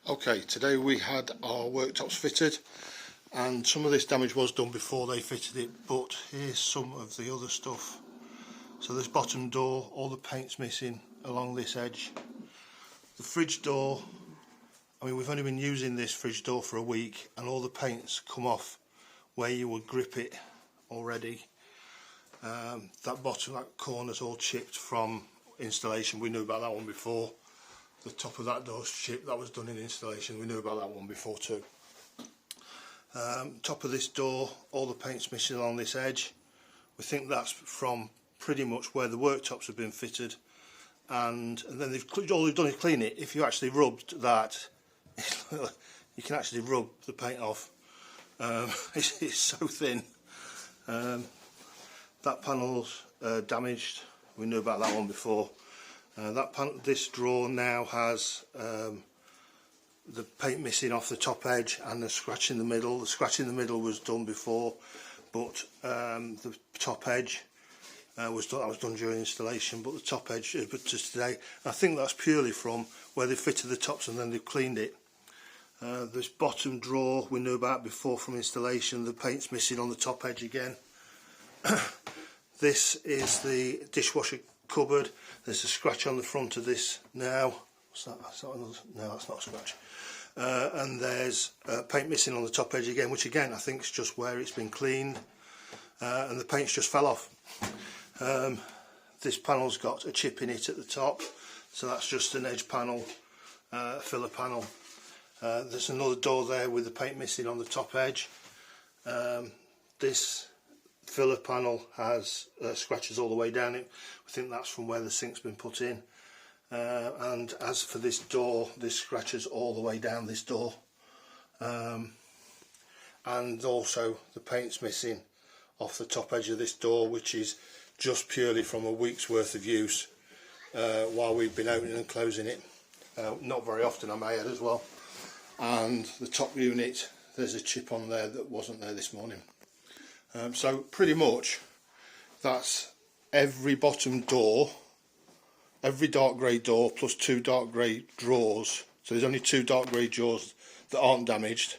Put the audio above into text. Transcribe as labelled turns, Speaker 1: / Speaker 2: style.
Speaker 1: Okay, today we had our worktops fitted, and some of this damage was done before they fitted it, but here's some of the other stuff. So this bottom door, all the paint's missing along this edge. The fridge door, I mean, we've only been using this fridge door for a week and all the paint's come off where you would grip it already. That bottom, that corner's all chipped from installation. We knew about that one before. The top of that door's chipped, that was done in installation. We knew about that one before too. Top of this door, all the paint's missing along this edge. We think that's from pretty much where the worktops have been fitted, and then all they've done is clean it. If you actually rubbed that, you can actually rub the paint off. It's so thin. That panel's damaged. We knew about that one before. This drawer now has the paint missing off the top edge and the scratch in the middle. The scratch in the middle was done before, but the top edge was done during installation. But the top edge, but just today, I think that's purely from where they fitted the tops and then they've cleaned it. This bottom drawer we knew about before from installation. The paint's missing on the top edge again. This is the dishwasher cupboard. There's a scratch on the front of this now. What's that? No, that's not a scratch. And there's paint missing on the top edge again, which again I think is just where it's been cleaned, and the paint's just fell off. This panel's got a chip in it at the top, so that's just an edge panel, filler panel. There's another door there with the paint missing on the top edge. This filler panel has scratches all the way down it. We think that's from where the sink's been put in. And as for this door, this scratches all the way down this door. And also the paint's missing off the top edge of this door, which is just purely from a week's worth of use while we've been opening and closing it. Not very often, I may add as well. And the top unit, there's a chip on there that wasn't there this morning. So pretty much that's every bottom door, every dark grey door plus two dark grey drawers. So there's only two dark grey drawers that aren't damaged,